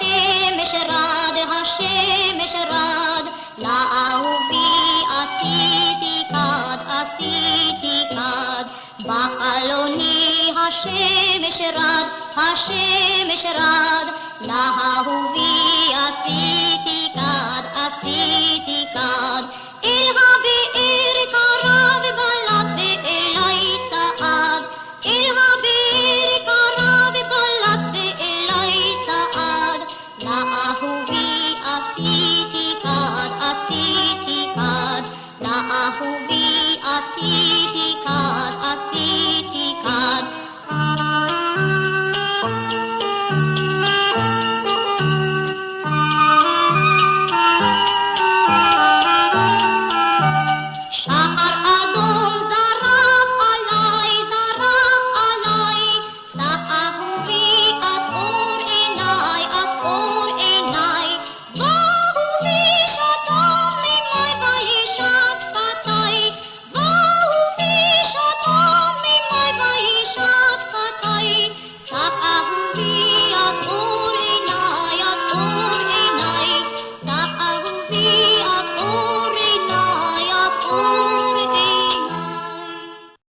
השמש רד, השמש רד, לאהובי עשיתי כד, עשיתי כד. בחלוני השמש רד, השמש רד, לאהובי עשיתי כד, עשיתי כד. אל הבאר קרב בלט ואלי צעד, אל הבאר קרב בלט ואלי צעד. לאהובי עשיתי כד, עשיתי כד, לאהובי עשיתי